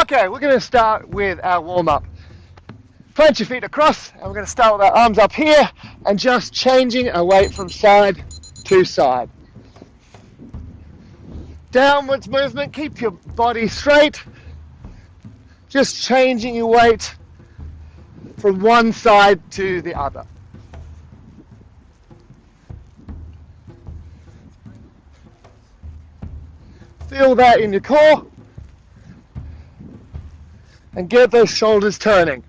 Okay, we're going to start with our warm-up. Plant your feet across, and we're going to start with our arms up here and just changing our weight from side to side. Downwards movement, keep your body straight. Just changing your weight from one side to the other. Feel that in your core and get those shoulders turning.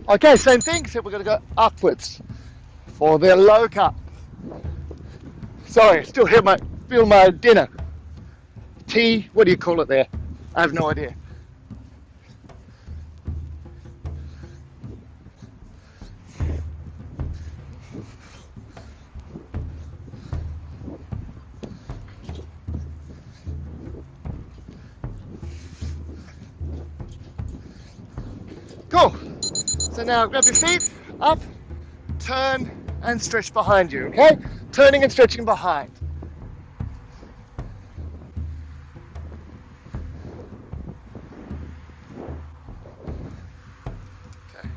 Okay, same thing, so we're going to go upwards for the low cut. Sorry, still feel my dinner. Tea, what do you call it there? I have no idea. Cool. So now grab your feet up, turn and stretch behind you, okay? Turning and stretching behind. Okay.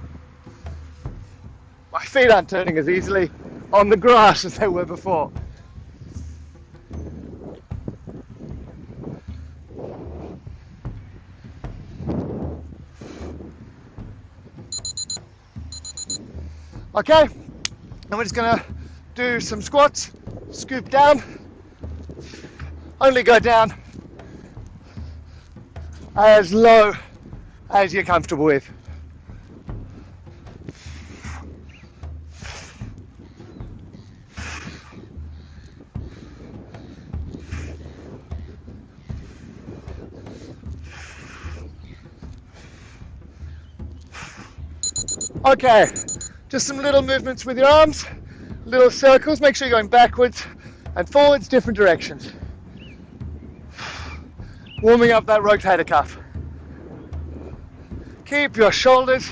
My feet aren't turning as easily on the grass as they were before. Okay, and we're just going to do some squats, scoop down, only go down as low as you're comfortable with. Okay. Just some little movements with your arms, little circles. Make sure you're going backwards and forwards, different directions. Warming up that rotator cuff. Keep your shoulders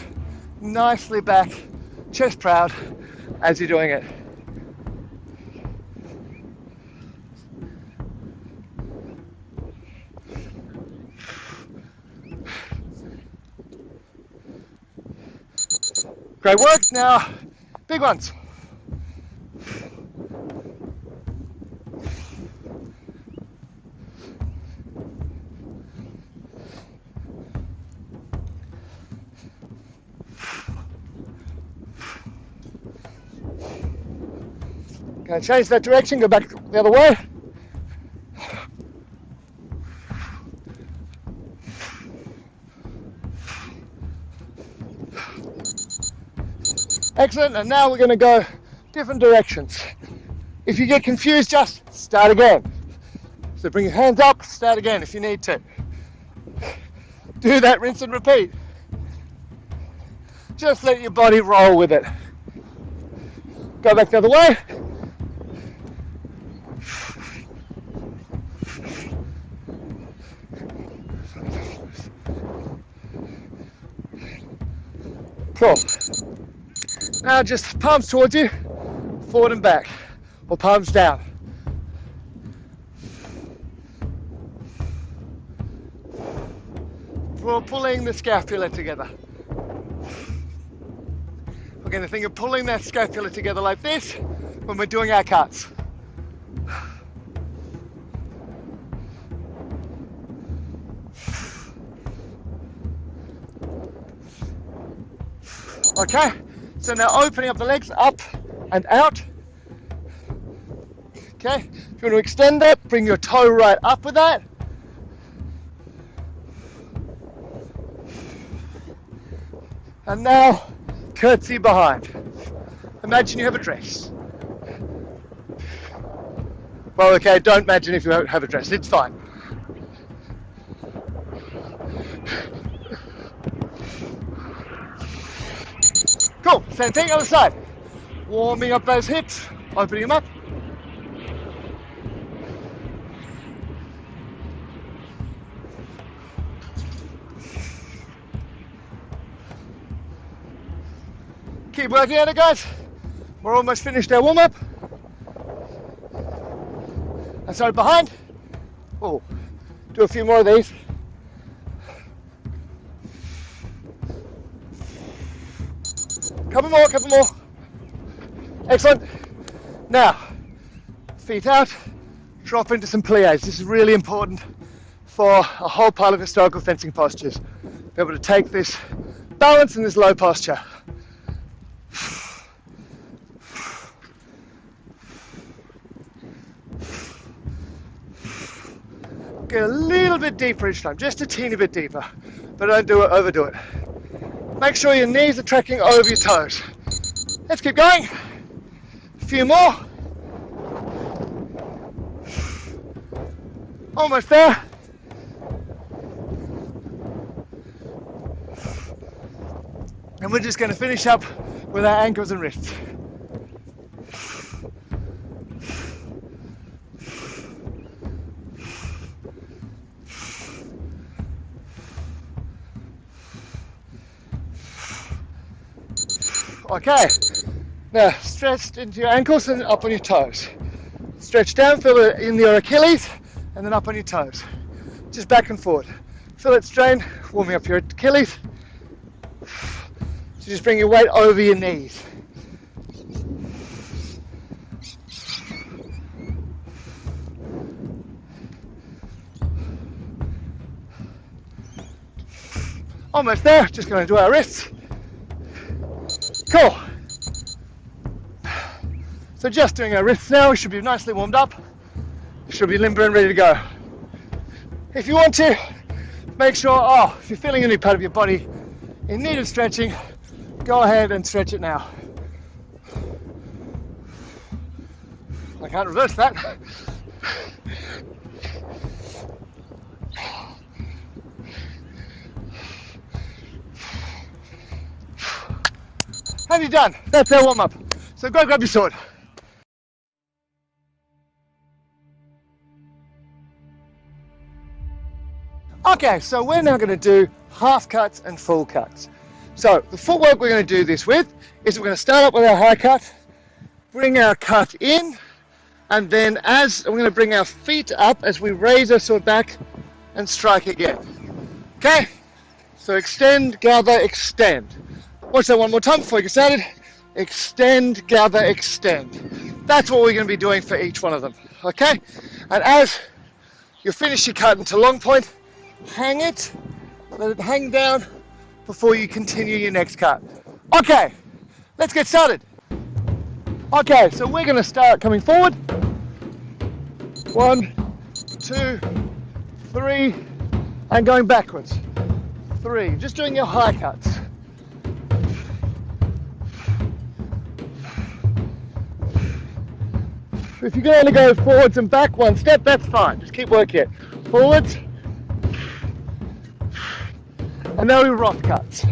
nicely back, chest proud as you're doing it. Great work. Now, big ones. Going to change that direction, go back the other way. Excellent, and now we're going to go different directions. If you get confused, just start again. So bring your hands up, start again if you need to. Do that, rinse and repeat. Just let your body roll with it. Go back the other way. Cool. Now just palms towards you, forward and back, or palms down. We're pulling the scapula together. We're going to think of pulling that scapula together like this when we're doing our cuts. Okay. So now opening up the legs up and out. Okay, if you want to extend that, bring your toe right up with that. And now, curtsy behind. Imagine you have a dress. Well, okay, don't imagine if you have a dress, it's fine. Cool, same thing, other side. Warming up those hips, opening them up. Keep working at it, guys. We're almost finished our warm-up. Sorry, behind. Oh, do a few more of these. Couple more. Excellent. Now, feet out, drop into some plies. This is really important for a whole pile of historical fencing postures. Be able to take this balance in this low posture. Get a little bit deeper each time, just a teeny bit deeper, but don't overdo it. Make sure your knees are tracking over your toes. Let's keep going. A few more. Almost there. And we're just going to finish up with our ankles and wrists. Okay, now stretch into your ankles and up on your toes. Stretch down, feel it in your Achilles, and then up on your toes. Just back and forward. Feel it strain, warming up your Achilles. So just bring your weight over your knees. Almost there, just going to do our wrists. Cool. So just doing our wrists now, we should be nicely warmed up. We should be limber and ready to go. If you want to, make sure, if you're feeling any part of your body in need of stretching, go ahead and stretch it now. I can't reverse that. Have you done? That's our warm up. So go grab your sword. Okay, so we're now going to do half cuts and full cuts. So the footwork we're going to do this with is we're going to start up with our high cut, bring our cut in, and then as we're going to bring our feet up as we raise our sword back and strike again. Okay, so extend, gather, extend. Watch that one more time before we get started. Extend, gather, extend. That's what we're going to be doing for each one of them, okay? And as you finish your cut into long point, hang it, let it hang down before you continue your next cut. Okay, let's get started. Okay, so we're going to start coming forward. 1, 2, 3, and going backwards. 3, just doing your high cuts. If you can only go forwards and back one step, that's fine. Just keep working it. Forwards. And now we rock cuts.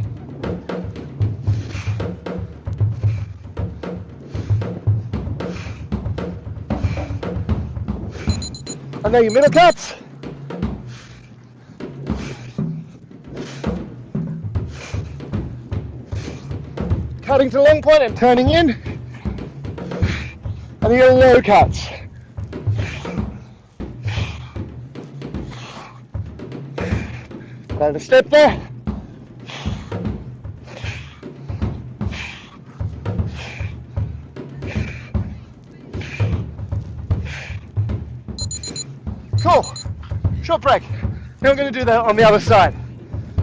And now your middle cuts. Cutting to long point and turning in. And your low cuts. And a step there. Cool. Short break. Now we're going to do that on the other side.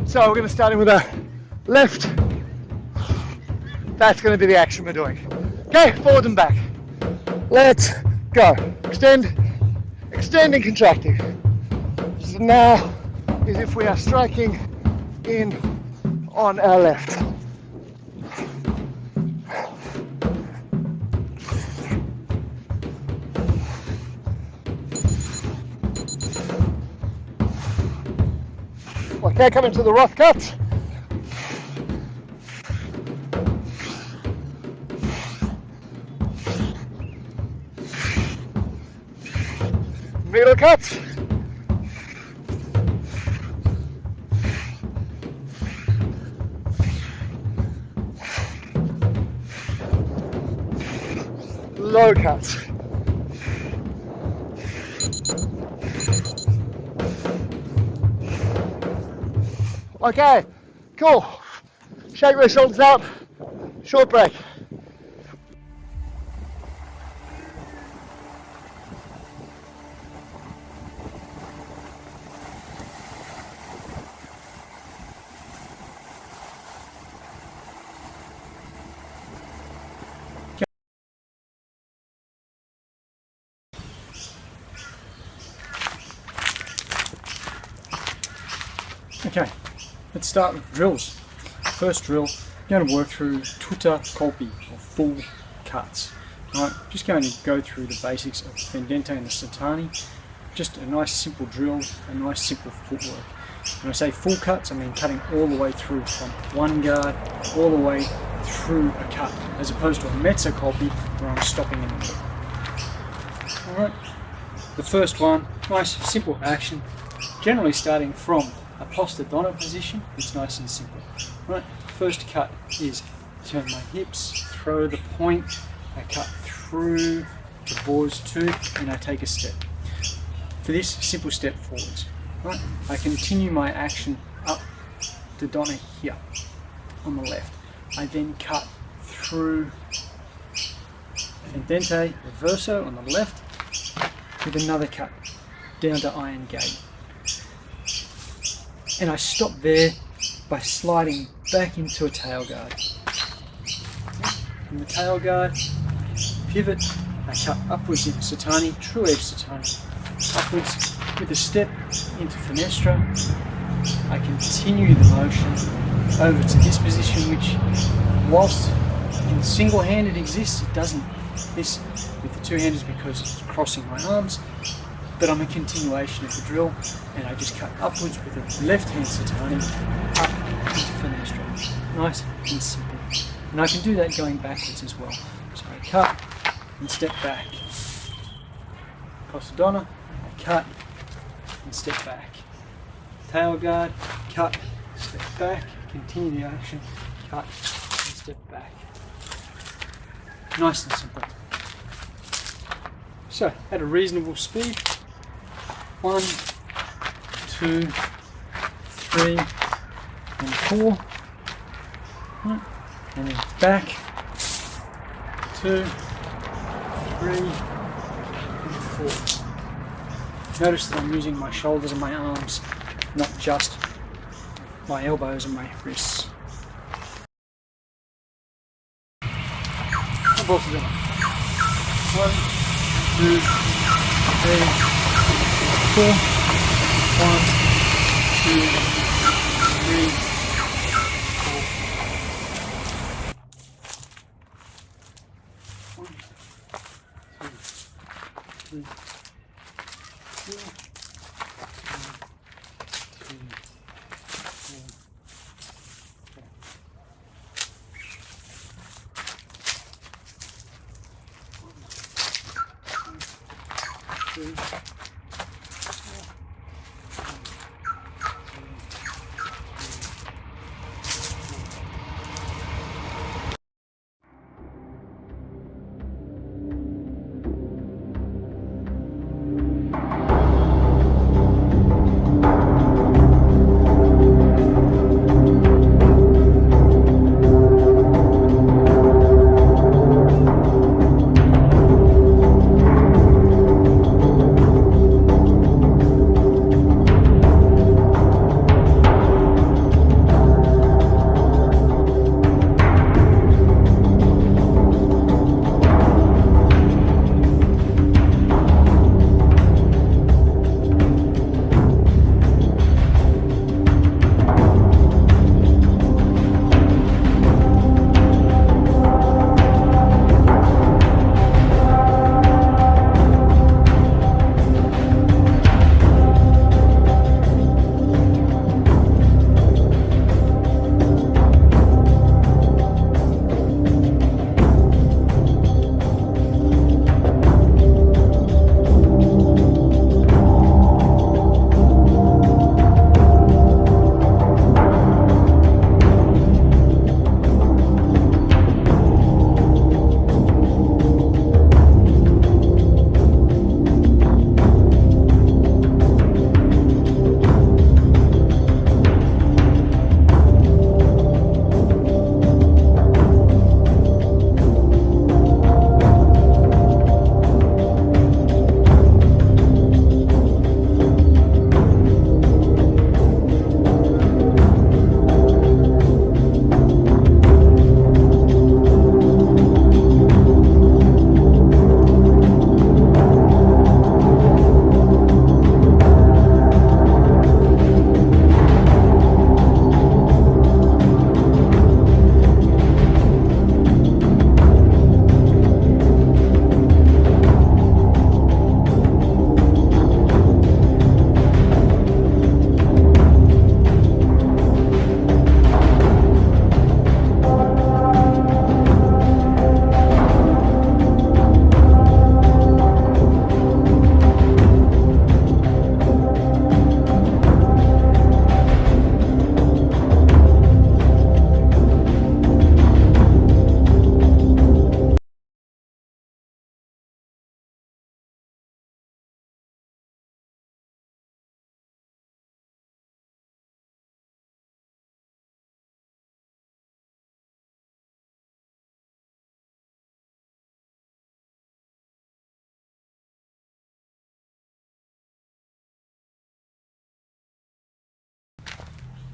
So we're going to start in with a left. That's going to be the action we're doing. Okay, forward and back. Let's go. Extend, extending, contracting. So now is if we are striking in on our left. Okay, coming to the rough cut. Middle cut. Low cut. Okay, cool. Shake those shoulders out. Short break. Okay, let's start with drills. First drill, you're going to work through tutta colpi, or full cuts. Right, just going to go through the basics of the fendente and the satani. Just a nice simple drill, a nice simple footwork. When I say full cuts, I mean cutting all the way through from one guard all the way through a cut, as opposed to a mezzo colpi where I'm stopping in the middle. Alright, the first one, nice simple action, generally starting from a posta donna position. It's nice and simple. Right, first cut is turn my hips, throw the point, I cut through the boar's tooth, and I take a step. For this, simple step forwards. Right, I continue my action up to donna here on the left. I then cut through fendente reverso on the left with another cut down to iron gate. And I stop there by sliding back into a tail guard. From the tail guard, pivot, I cut upwards into satani, true edge satani, upwards with a step into finestra. I continue the motion over to this position, which whilst in single-handed exists, it doesn't. This with the two-handers because it's crossing my arms. But I'm a continuation of the drill, and I just cut upwards with a left hand satani up into finestra. Nice and simple. And I can do that going backwards as well. So I cut and step back. Posta donna, I cut and step back. Tail guard, cut, step back, continue the action, cut and step back. Nice and simple. So, at a reasonable speed, 1, 2, 3, and 4, and then back, 2, 3, and 4. Notice that I'm using my shoulders and my arms, not just my elbows and my wrists. I'm both of them. 1, 2, 3, 4, 1, 2, 3, 4. 1, 2, 3, 4, 1, 2, 3.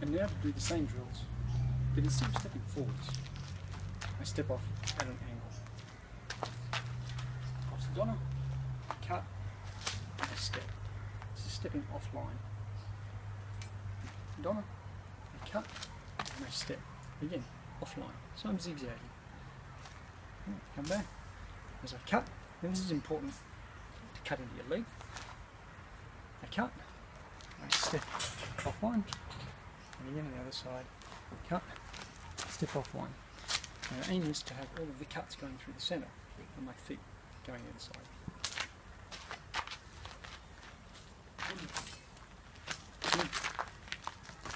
And now to do the same drills, but instead of stepping forwards, I step off at an angle. Cross the donner, cut, and a step. This is stepping offline. Donner, I cut, and I step. Again, offline. So I'm zigzagging. Come back. As I cut, and this is important to cut into your leg. I cut, I step offline, and again on the other side, cut, step offline. And the aim is to have all of the cuts going through the centre, and my feet going the other side. 1, 2,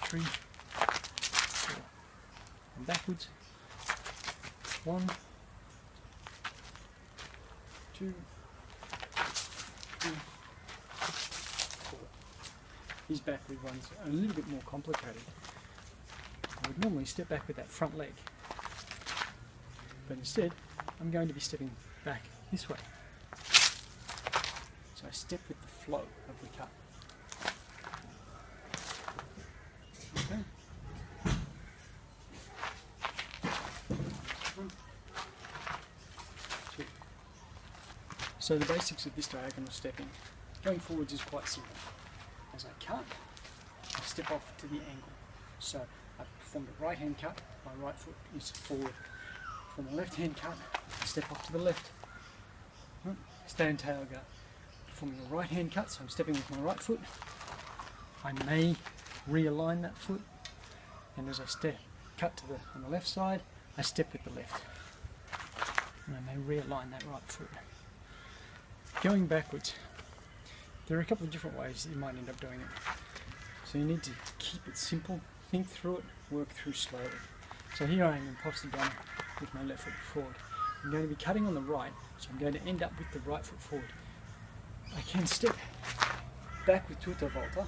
3, 4, and backwards. 1, 2, 3, 4. These backward ones are a little bit more complicated. I would normally step back with that front leg, but instead I'm going to be stepping back this way. So I step with the flow of the cut. Okay. 1, 2. So the basics of this diagonal stepping, going forwards is quite simple. As I cut, I step off to the angle. So I've performed a right hand cut, my right foot is forward. From a left hand cut, I step off to the left. Stay in tail gut. Performing a right hand cut, so I'm stepping with my right foot. I may realign that foot, and as I cut to on the left side, I step with the left. And I may realign that right foot. Going backwards, there are a couple of different ways that you might end up doing it. So you need to keep it simple, think through it, work through slowly. So here I am in posture down with my left foot forward. I'm going to be cutting on the right, so I'm going to end up with the right foot forward. I can step back with tutta volta,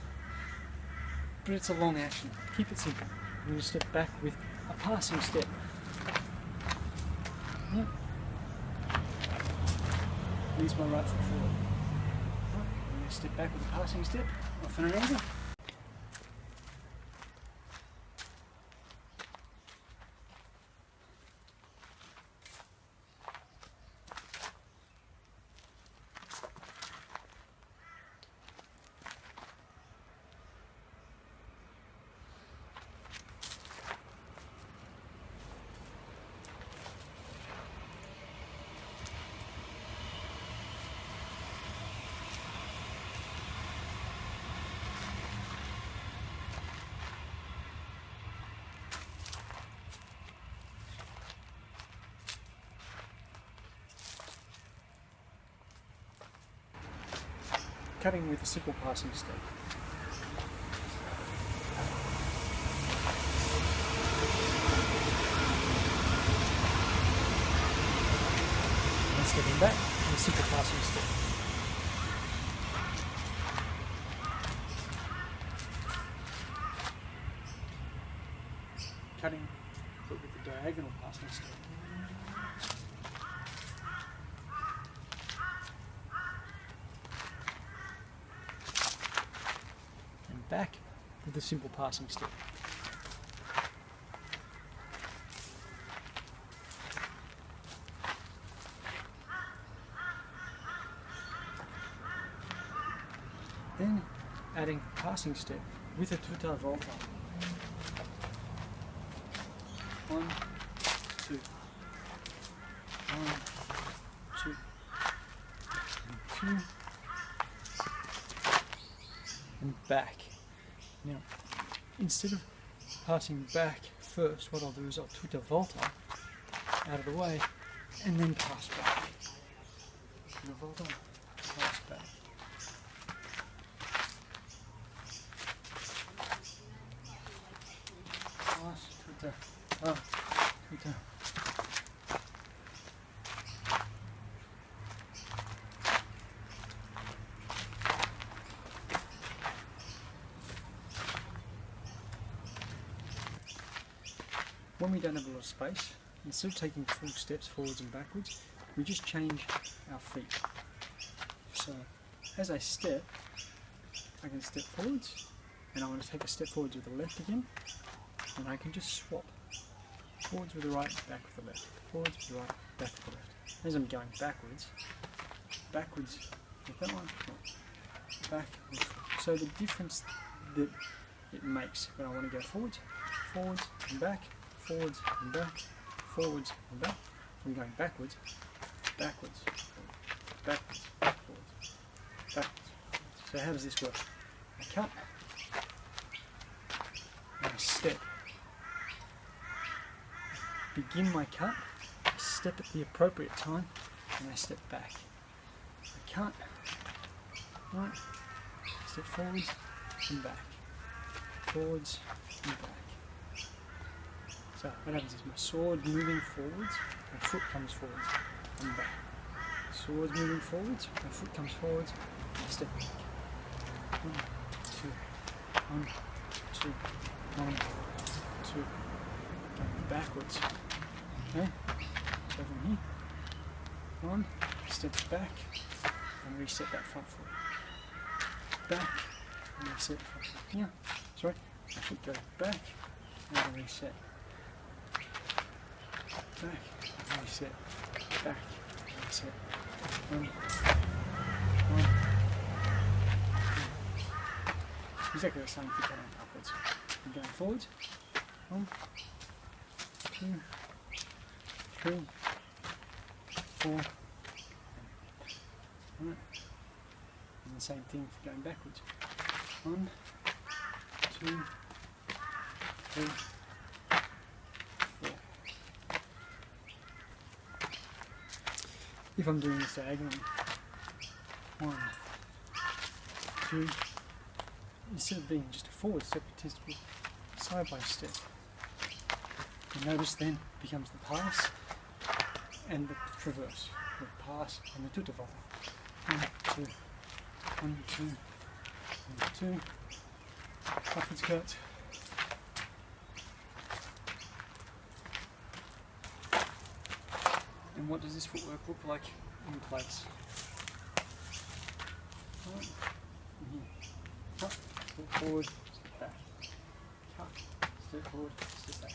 but it's a long action. Keep it simple. I'm going to step back with a passing step. Leaves my right foot forward. I'm going to step back with a passing step, off at an angle. Cutting with a simple passing step. And stepping back and a simple passing step. Cutting, but with the diagonal passing step. Back with a simple passing step. Then adding passing step with a tutta volta. 1, 2, 1, 2, and 2, and back. Now, instead of passing back first, what I'll do is I'll tutta volta out of the way and then pass back. Tutta volta, pass back. Pass, tutta, tutta. When we don't have a lot of space, instead of taking full steps forwards and backwards, we just change our feet. So as I step, I can step forwards and I want to take a step forwards with the left again, and I can just swap forwards with the right, back with the left, forwards with the right, back with the left. As I'm going backwards with that one, back, and forward. So the difference that it makes when I want to go forwards and back, forwards and back, forwards and back. I'm going backwards, backwards, backwards, forwards, backwards. So how does this work? I cut, and I step. Begin my cut, I step at the appropriate time, and I step back. I cut, right, step forwards and back, forwards and back. So what happens is my sword moving forwards, my foot comes forwards and back. Sword's moving forwards, my foot comes forwards, and I step back. 1, 2, 1, 2, 1, 2. Going backwards. Okay, so from here, 1, step back, and reset that front foot. Back, and reset the front foot. Here, sorry, my foot goes back, and reset. Back, and reset. Back, and reset. 1, 1, 2. Exactly the same for going upwards. We're going forwards. 1, 2, 3, 4. Right. And the same thing for going backwards. 1, 2, 3, 4. If I'm doing this diagonally, 1, 2, instead of being just a forward step, it tends to be side by step. You notice then becomes the pass and the traverse, the pass and the tout-à-val. 1, 2, 1, 2, 1, 2, backwards cut. And what does this footwork look like in place? Right. Cut, step forward, step back. Cut, step forward, step back.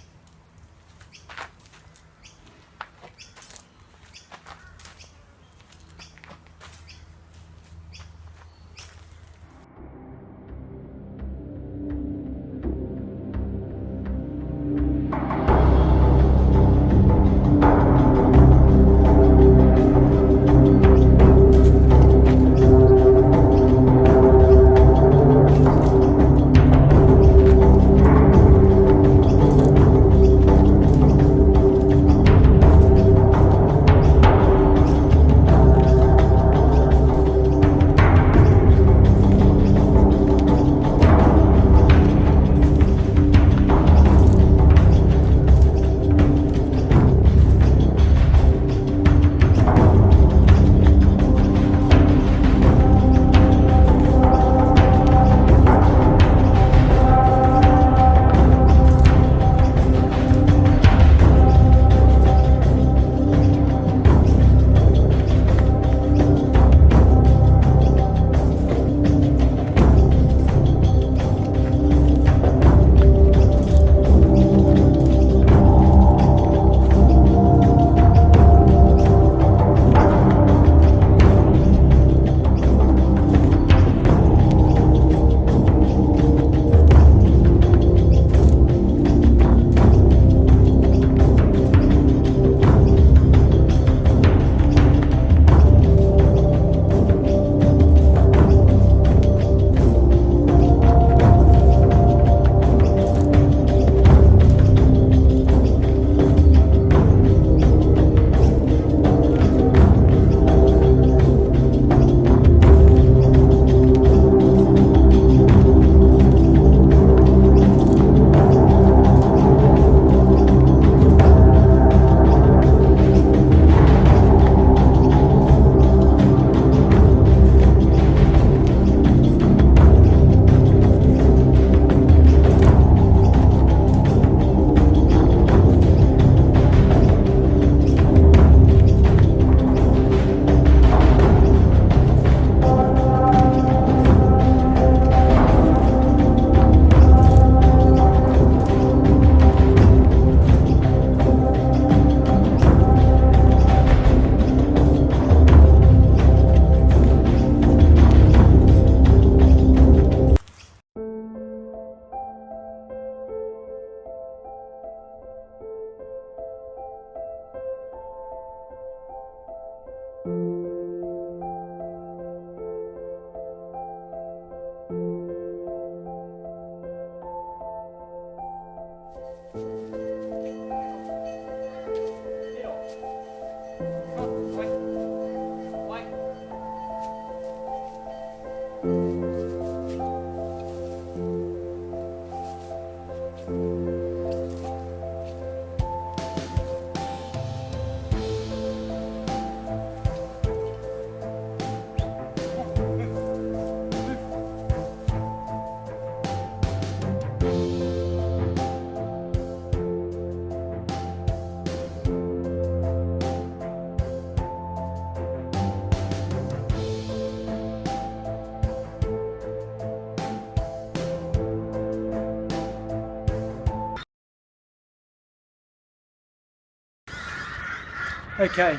Okay,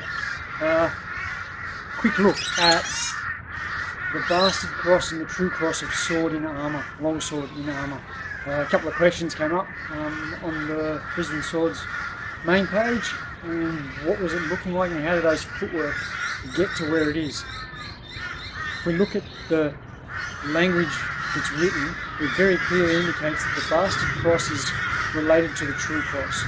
quick look at the bastard cross and the true cross of sword in armour, longsword in armour. A couple of questions came up on the Brisbane Swords main page, and what was it looking like and how did those footwork get to where it is. If we look at the language that's written, it very clearly indicates that the bastard cross is related to the true cross.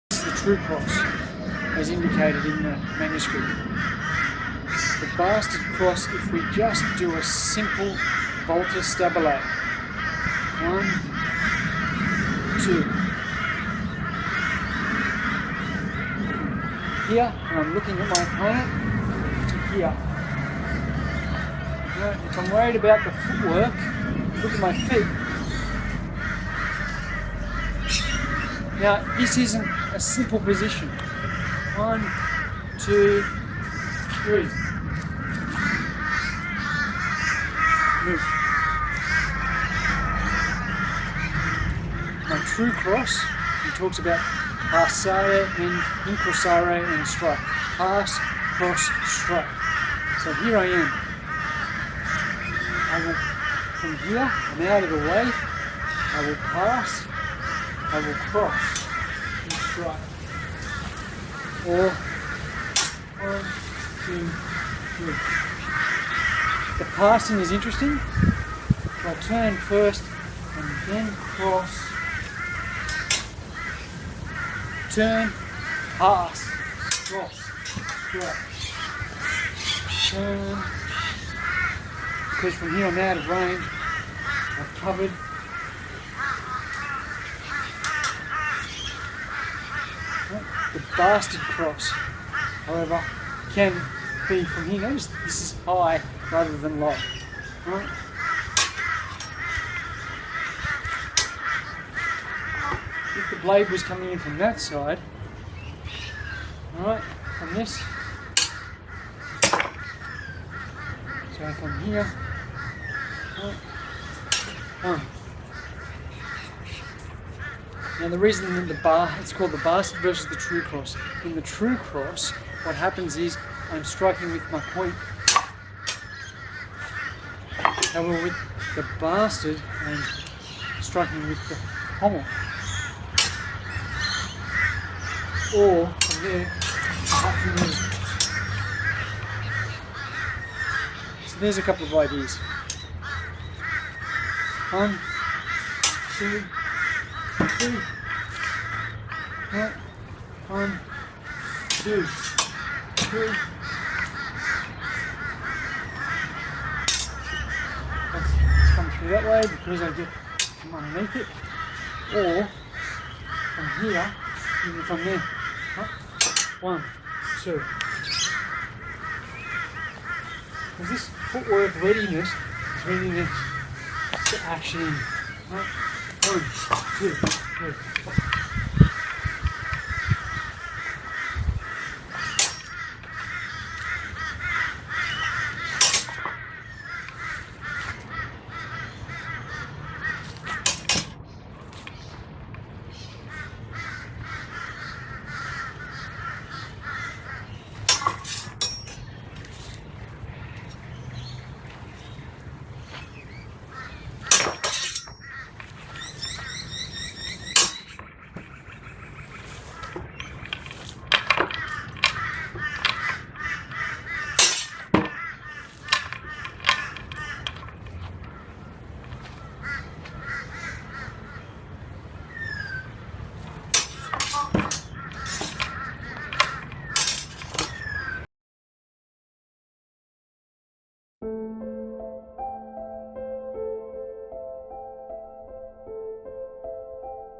The true cross, as indicated in the manuscript. The bastard cross, if we just do a simple volta stabile. 1, 2. Here, and I'm looking at my opponent, to here. Now, if I'm worried about the footwork, look at my feet. Now, this isn't a simple position. 1, 2, 3. Move. My true cross, he talks about passare and incrossare and strike. Pass, cross, strike. So here I am. I will, from here, I'm out of the way. I will pass. I will cross and strike. Or 1, 2, 3. The passing is interesting. I'll turn first and then cross. Turn, pass, cross, strike. Turn. Because from here I'm out of range. I've covered. The bastard cross, however, can be from here. Notice this is high rather than low. Right? If the blade was coming in from that side, alright, from this. So from here, right, 1. Now the reason that it's called the bastard versus the true cross. In the true cross, what happens is I'm striking with my point. However, with the bastard, I'm striking with the pommel. Or from there, I have to move. So there's a couple of ideas. 1, 2, 3. Right. 1, 2, 3. Let's come through that way because I get from underneath it. Or from here, even from there. Right. 1, 2. Because this footwork readiness is ready to get action in. Right. 1, 2, 3.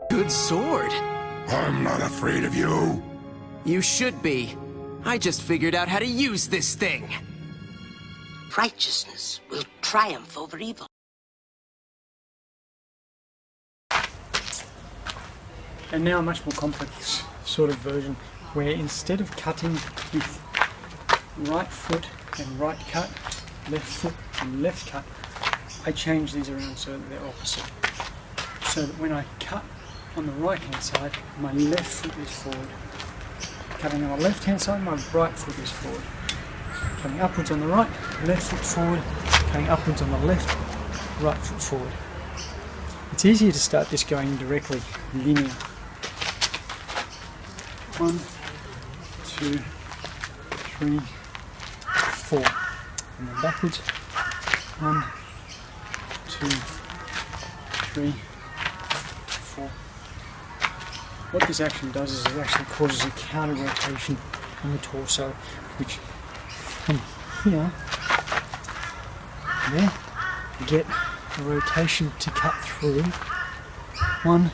Good sword. I'm not afraid of you. You should be. I just figured out how to use this thing. righteousness will triumph over evil. And now a much more complex sort of version where instead of cutting with right foot and right cut, left foot and left cut, I change these around so that they're opposite. So that when I cut on the right hand side, my left foot is forward. Cutting on the left hand side, my right foot is forward. Cutting upwards on the right, left foot forward. Cutting upwards on the left, right foot forward. It's easier to start this going directly, linear. 1, 2, 3, 4. And then backwards. 1, 2, 3, 4. What this action does is it actually causes a counter rotation on the torso, which from here, there, you get a rotation to cut through. One,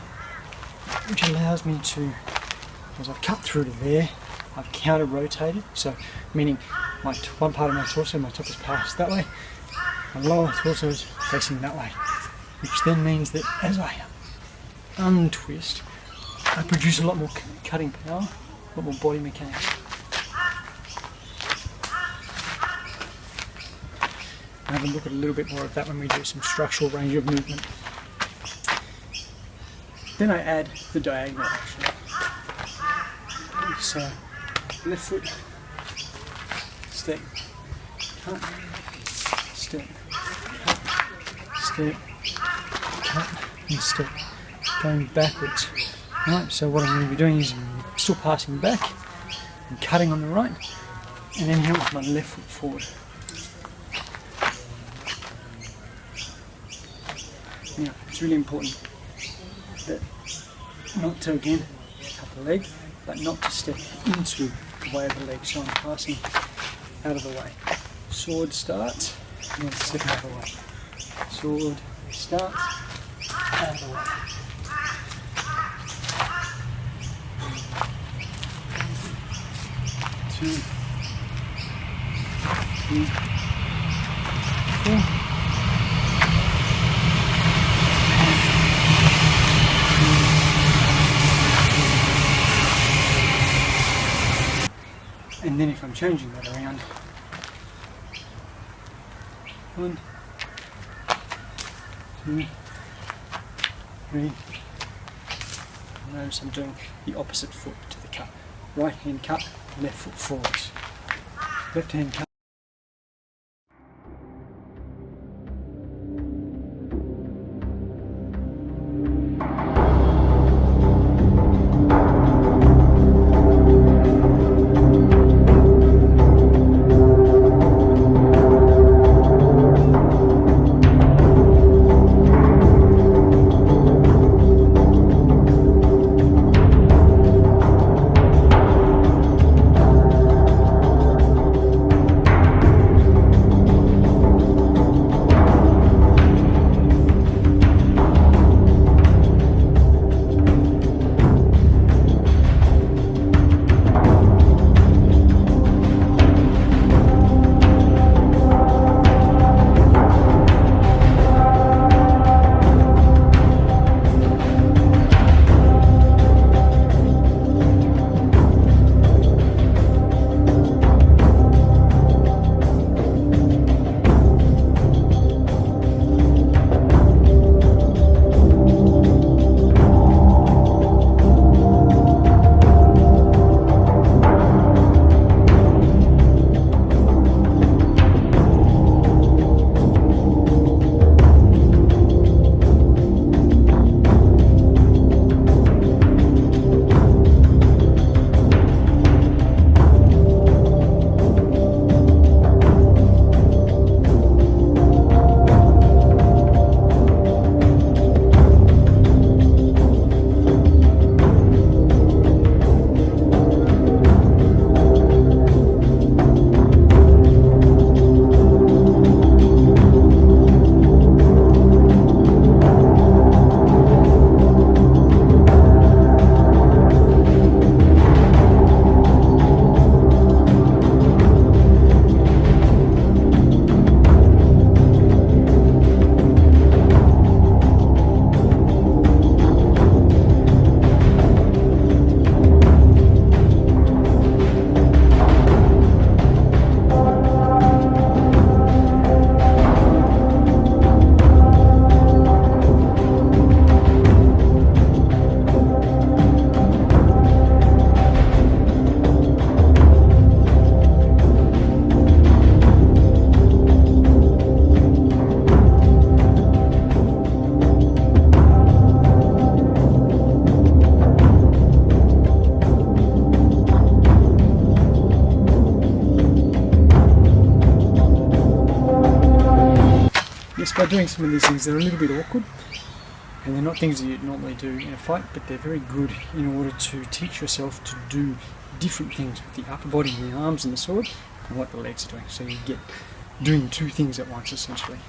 which allows me to, as I've cut through to there, I've counter rotated, so meaning one part of my torso, my top is passed that way, my lower torso is facing that way, which then means that as I untwist, I produce a lot more cutting power, a lot more body mechanics. I'll have a look at a little bit more of that when we do some structural range of movement. Then I add the diagonal action. So left foot, step, cut, step, cut, step, cut, and step. Going backwards. Right, so what I'm going to be doing is I'm still passing back and cutting on the right, and then here with my left foot forward. Now, it's really important that not to again cut the leg, but not to step into the way of the leg. So I'm passing out of the way. Sword starts, and then step out of the way. Sword starts, out of the way. Two, three, four. And then if I'm changing that around, 1, 2, 3. Notice I'm doing the opposite foot to the cut. Right hand cut, left foot forwards. Left hand cut. doing some of these things that are a little bit awkward, and they're not things that you normally do in a fight, but they're very good in order to teach yourself to do different things with the upper body and the arms and the sword and what the legs are doing. So you get doing two things at once essentially.